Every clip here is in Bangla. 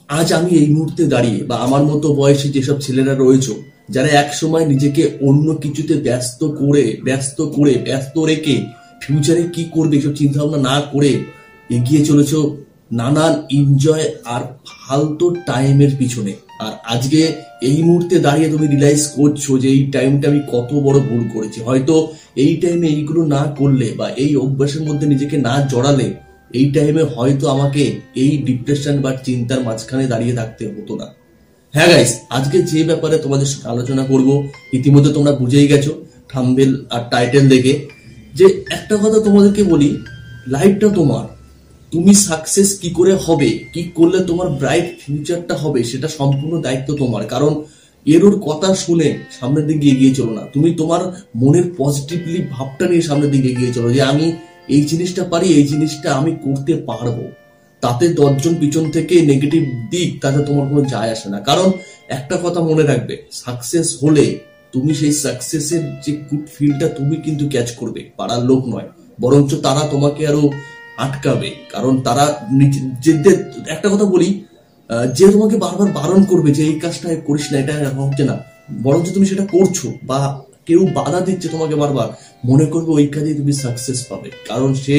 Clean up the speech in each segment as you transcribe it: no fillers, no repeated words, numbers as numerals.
আজ আমি এই মুহূর্তে দাঁড়িয়ে বা আমার মতো বয়সী যেসব ছেলেরা রয়েছে, যারা এক সময় নিজেকে অন্য কিছুতে ব্যস্ত রেখে ফিউচারে কি করবে এসব চিন্তা ভাবনা না করে এগিয়ে চলেছ নানান এনজয় আর ফালতু টাইমের পিছনে। আর আজকে এই মুহূর্তে দাঁড়িয়ে তুমি রিয়েলাইজ করছো যে এই টাইমটা আমি কত বড় ভুল করেছি। হয়তো এই টাইমে এইগুলো না করলে বা এই অভ্যাসের মধ্যে নিজেকে না জড়ালে এই টাইমে হয়তো আমাকে এই ডিপ্রেশন বা চিন্তার মাঝখানে দাঁড়িয়ে থাকতে হতো না। হ্যাঁ গাইস, আজকে যে ব্যাপারে তোমাদের সাথে আলোচনা করব ইতিমধ্যে তোমরা বুঝেই গেছো থাম্বনেল আর টাইটেল দেখে। যে একটা কথা তোমাদেরকে বলি, লাইফটা তোমার, তুমি সাকসেস কি করে হবে, কি করলে তোমার ব্রাইট ফিউচারটা হবে সেটা সম্পূর্ণ দায়িত্ব তোমার। কারণ এর কথা শুনে সামনের দিকে এগিয়ে চলো না, তুমি তোমার মনের পজিটিভলি ভাবটা নিয়ে সামনের দিকে এগিয়ে চলো যে আমি এই জিনিসটা পারি, এই জিনিসটা আমি করতে পারবো। তাতে 10 জন পিছন থেকে নেগেটিভ দিক তাতে তোমার কোনো যায় আসে না। কারণ একটা কথা মনে রাখবে, সাকসেস হলে তুমি সেই সাকসেসের যে গুড ফিলটা তুমি কিন্তু ক্যাচ করবে, পাড়ার লোক নয়। বরঞ্চ তারা তোমাকে আরো আটকাবে, কারণ তারা নিজেদের একটা কথা বলি, যে তোমাকে বারবার বারণ করবে যে এই কাজটা করিস না, এটা হচ্ছে না, বরঞ্চ তুমি সেটা করছো বা কেউ বাধা দিচ্ছে তোমাকে বারবার, মনে করবে ওই কাজে তুমি সাকসেস পাবে। কারণ সে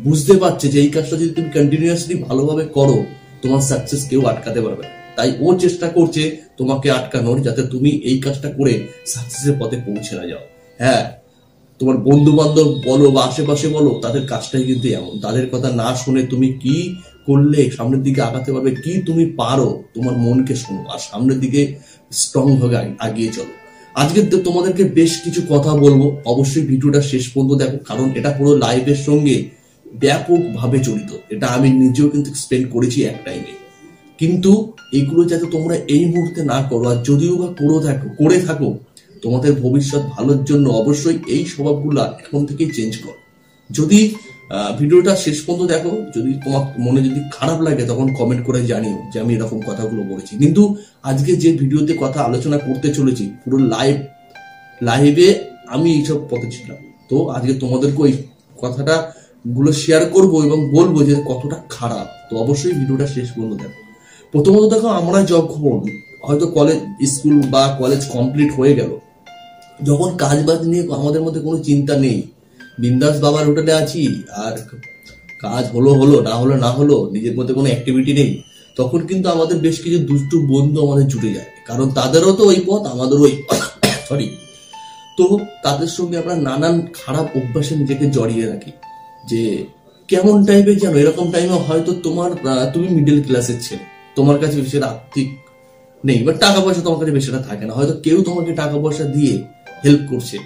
বুঝতে পারছে যে এই কাজটা যদি তুমি কন্টিনিউয়াসলি ভালোভাবে করো তোমার সাকসেস কেউ আটকাতে পারবে না। তাই ও চেষ্টা করছে তোমাকে আটকানোর, যাতে তুমি এই কাজটা করে সাকসেসের পথে পৌঁছে না যাও। হ্যাঁ, তোমার বন্ধু বান্ধব বলো বা আশেপাশে বলো, তাদের কাজটাই কিন্তু এমন। তাদের কথা না শুনে তুমি কি করলে সামনের দিকে আগাতে পারবে, কি তুমি পারো, তোমার মনকে শোনো আর সামনের দিকে স্ট্রং ভাবে আগিয়ে চলো। আজকে তোমাদেরকে বেশ কিছু কথা বলবো, অবশ্যই ভিডিওটা শেষ পর্যন্ত দেখো, কারণ এটা পুরো লাইফের সঙ্গে ব্যাপকভাবে জড়িত। এটা আমি নিজেও কিন্তু এক্সপ্লেন করেছি এক টাইমে। কিন্তু এগুলো যাতে তোমরা এই মুহূর্তে না করো, আর যদিও বা করে থাকো তোমাদের ভবিষ্যৎ ভালোর জন্য অবশ্যই এই স্বভাবগুলো এখন থেকেই চেঞ্জ করো। যদি ভিডিওটা শেষ পর্যন্ত দেখো, যদি তোমার মনে যদি খারাপ লাগে তখন কমেন্ট করে জানিও যে আমি এরকম কথাগুলো বলেছি। কিন্তু আজকে যে ভিডিওতে কথা আলোচনা করতে চলেছি পুরো লাইভে আমি এইসব পথে ছিলাম, তো আজকে তোমাদেরকে ওই কথাটা গুলো শেয়ার করবো এবং বলবো যে কতটা খারাপ। তো অবশ্যই ভিডিওটা শেষ পর্যন্ত দেখো। প্রথমত দেখো, আমরা যখন হয়তো স্কুল বা কলেজ কমপ্লিট হয়ে গেল, যখন কাজ বাজ নিয়ে আমাদের মধ্যে কোনো চিন্তা নেই, বিন্দাস বাবার হোটেলে আছি, আর কাজ হলো না হলো, নিজের মধ্যে কোনো অ্যাক্টিভিটি নেই, তখন কিন্তু আমাদের বেশ কিছু দুষ্টু বন্ধু আমাদের জুটে যায়। কারণ তাদেরও তো ওই পথ, আমাদেরও ওই সরি। তো তাদের সঙ্গে আমরা নানান খারাপ অভ্যাসে নিজেকে জড়িয়ে রাখি। যে কেমন টাইপের জানো, এরকম টাইমে হয়তো তুমি মিডল ক্লাসের ছেলে, তোমার কাছে বেশি আর্থিক নেই বা টাকা পয়সা তোমার কাছে বেশিটা থাকে না, হয়তো কেউ তোমাকে টাকা পয়সা দিয়ে হেল্প করছে।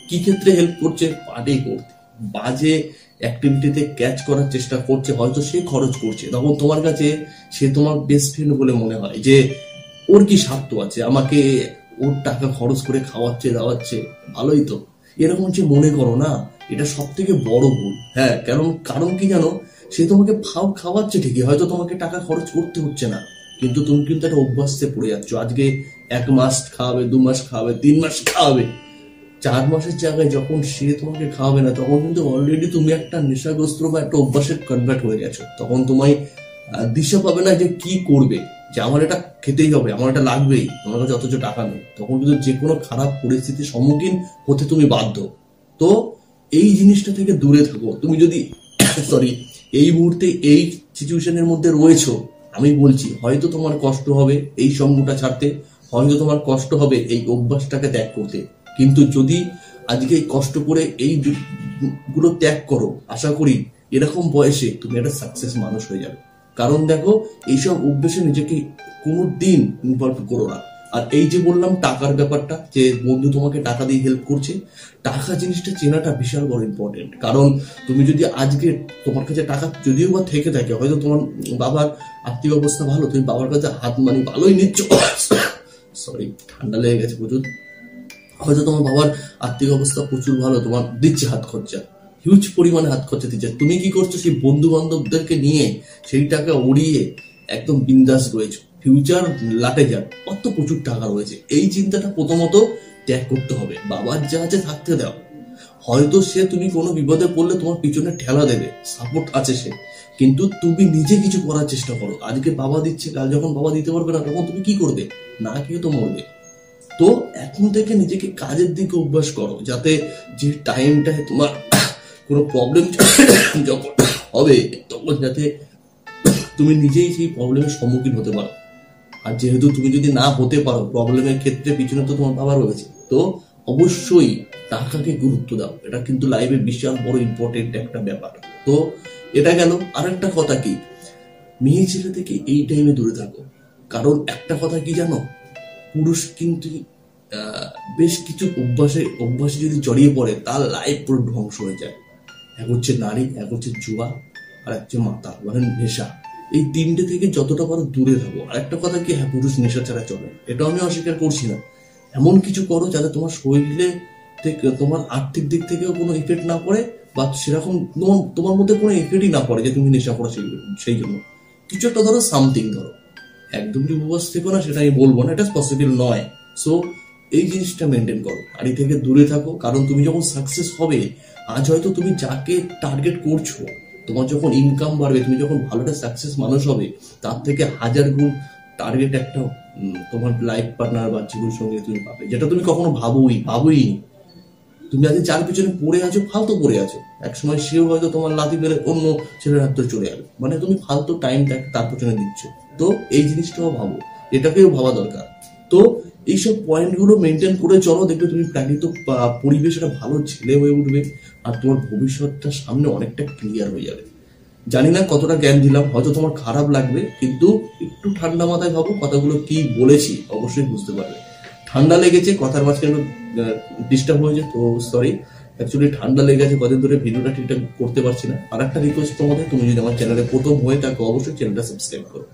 কি ক্ষেত্রে হেল্প করছে? পার্টি করতে, বাজে অ্যাক্টিভিটিতে ক্যাচ করার চেষ্টা করছে, হয়তো সে খরচ করছে। তখন তোমার কাছে সে তোমার বেস্ট ফ্রেন্ড বলে মনে হয়, যে ওর কি স্বার্থ আছে, আমাকে ওর টাকা খরচ করে খাওয়াচ্ছে দাওয়াচ্ছে, ভালোই তো, এরকম যে মনে করো না, এটা সব থেকে বড় ভুল। হ্যাঁ, কারণ কি জানো, সে তোমাকে খাওয়াচ্ছে ঠিকই, হয়তো তোমাকে টাকা খরচ করতে হচ্ছে না, কিন্তু তুমি কিন্তু একটা অভ্যাসে পড়ে যাচ্ছ। আজকে 1 মাস খাওয়াবে, 2 মাস খাওয়াবে, 3 মাস খাওয়াবে, 4 মাসের জায়গায় যখন সে তোমাকে খাওয়াবে না, তখন কিন্তু অলরেডি তুমি একটা নেশাগ্রস্ত বা একটা অভ্যাসে কনভার্ট হয়ে গেছো। তখন তোমায় দিশা পাবে না যে কি করবে, যে আমার এটা খেতেই হবে, আমার এটা লাগবেই, আমার কাছে অথচ টাকা নেই। তখন কিন্তু যে কোনো খারাপ পরিস্থিতির সম্মুখীন হতে তুমি বাধ্য। তো এই জিনিসটা থেকে দূরে থাকো। তুমি যদি এই মুহূর্তে এই সিচুয়েশনের মধ্যে রয়েছো, আমি বলছি হয়তো তোমার কষ্ট হবে এই সঙ্গটা ছাড়তে, হয়তো তোমার কষ্ট হবে এই অভ্যাসটাকে ত্যাগ করতে। কিন্তু যদি আজকে কষ্ট করে এই গুলো ত্যাগ করো, আশা করি এরকম বয়সে তুমি একটা সাকসেস মানুষ হয়ে যাবে। কারণ দেখো, এইসব অভ্যাসে নিজেকে কোনোদিন ইনভলভ করো না। আর এই যে বললাম টাকার ব্যাপারটা, যে বন্ধু তোমাকে টাকা দিয়ে হেল্প করছে, টাকা জিনিসটা চেনাটা বিশাল বড় ইম্পর্টেন্ট। কারণ তুমি যদি আজকে তোমার কাছে টাকা যদিও বা থেকে থাকে, হয়তো তোমার বাবার আর্থিক অবস্থা ভালো, তুমি বাবার কাছে হাত মানি ভালোই নিচ্ছ, ঠান্ডা লেগে গেছে প্রচুর, হয়তো তোমার বাবার আর্থিক অবস্থা প্রচুর ভালো, তোমার দিচ্ছে হাত খরচা, হিউজ পরিমাণে হাত খরচা দিচ্ছে, তুমি কি করছো সেই বন্ধু বান্ধবদেরকে নিয়ে সেই টাকা উড়িয়ে একদম বিন্দাস রয়েছে, ফিউচার লাটে যাক, কত প্রচুর টাকা রয়েছে। এই চিন্তাটা প্রথমত ত্যাগ করতে হবে। বাবার যা আছে থাকতে দাও, হয়তো সে তুমি কোনো বিপদে পড়লে তোমার পিছনে ঠেলা দেবে, সাপোর্ট আছে সে, কিন্তু তুমি নিজে কিছু করার চেষ্টা করো। আজকে বাবা দিচ্ছে, কাল যখন বাবা দিতে পারবে না তখন তুমি কি করবে? না খেয়ে তো মরবে। তো এখন থেকে নিজেকে কাজের দিকে অভ্যাস করো, যাতে যে টাইমটায় তোমার কোনো প্রবলেম যখন হবে তখন যাতে তুমি নিজেই সেই প্রবলেমের সম্মুখীন হতে পারো। আর যেহেতু তুমি যদি না হতে পারো, প্রবলেমের ক্ষেত্রে পিছনে তো তোমার বাবা রয়েছে, তো অবশ্যই টাকাকে গুরুত্ব দাও। এটা কিন্তু লাইফে বিশাল বড় ইম্পর্টেন্ট একটা ব্যাপার। তো এটা গেল। আর একটা কথা কি, মেয়ে ছেলে থেকে এই টাইমে দূরে থাকো। কারণ একটা কথা কি জানো, পুরুষ কিন্তু বেশ কিছু অভ্যাসে যদি জড়িয়ে পড়ে তার লাইফ পুরো ধ্বংস হয়ে যায়। এক হচ্ছে নারী, এক হচ্ছে জুয়া, আর এক হচ্ছে মাতাল মানে নেশা। এই তিনটে থেকে যতটা পারো দূরে থাকো। আর একটা কথা কি, হ্যাঁ পুরুষ নেশা ছাড়া চলে, এটাও আমি অস্বীকার করছি না। এমন কিছু করো যাতে তোমার শরীরে থেকে, তোমার আর্থিক দিক থেকেও কোনো ইফেক্ট না পড়ে, বা সেরকম তোমার মধ্যে কোনো ইফেক্টই না পড়ে যে তুমি নেশা করো। সেই জন্য কিছু একটা ধরো, সামথিং ধরো। একদম যে উপবাস থেকো না সেটা আমি বলবো না, এটা পসিবল নয়। সো এই জিনিসটা মেনটেন করো, আর এই থেকে দূরে থাকো। কারণ তুমি যখন সাকসেস হবে, আজ হয়তো তুমি যাকে টার্গেট করছো, তোমার যখন ইনকাম বাড়বে, তুমি যখন ভালো একটা সাকসেস মানুষ হবে, তার থেকে 1000 গুণ টার্গেট একটা তোমার লাইফ পার্টনার বা জীবন সঙ্গে তুমি পাবে, যেটা তুমি কখনো ভাবোই। তুমি আজ যার পিছনে পড়ে আছো, ফালতু পড়ে আছো, একসময় সেও হয়তো তোমার লাথি মেরে অন্য ছেলের হাত ধরে চলে যাবে। মানে তুমি ফালতু টাইম তার পিছনে দিচ্ছ। তো এই জিনিসটাও ভাবো, এটাকেও ভাবা দরকার। তো এইসব পয়েন্টগুলো মেনটেন করে চলো, দেখবে তুমি প্রাকৃতিক পরিবেশ একটা ভালো ছেলে হয়ে উঠবে, আর তোমার ভবিষ্যৎটা সামনে অনেকটা ক্লিয়ার হয়ে যাবে। জানি না কতটা জ্ঞান দিলাম, হয়তো তোমার খারাপ লাগবে, কিন্তু একটু ঠান্ডা মাথায় ভাবো, কথাগুলো কি বলেছি অবশ্যই বুঝতে পারবে। ঠান্ডা লেগেছে, কথার মাঝখানে ডিস্টার্ব হয়েছে, তো সরি। অ্যাকচুয়ালি ঠান্ডা লেগে গেছে, কদিন ধরে ভিডিওটা ঠিকঠাক করতে পারছি না। আর একটা রিকোয়েস্ট তোমাদের, তুমি যদি আমার চ্যানেলে প্রথম হয়ে থাকো অবশ্যই চ্যানেলটা সাবস্ক্রাইব করো।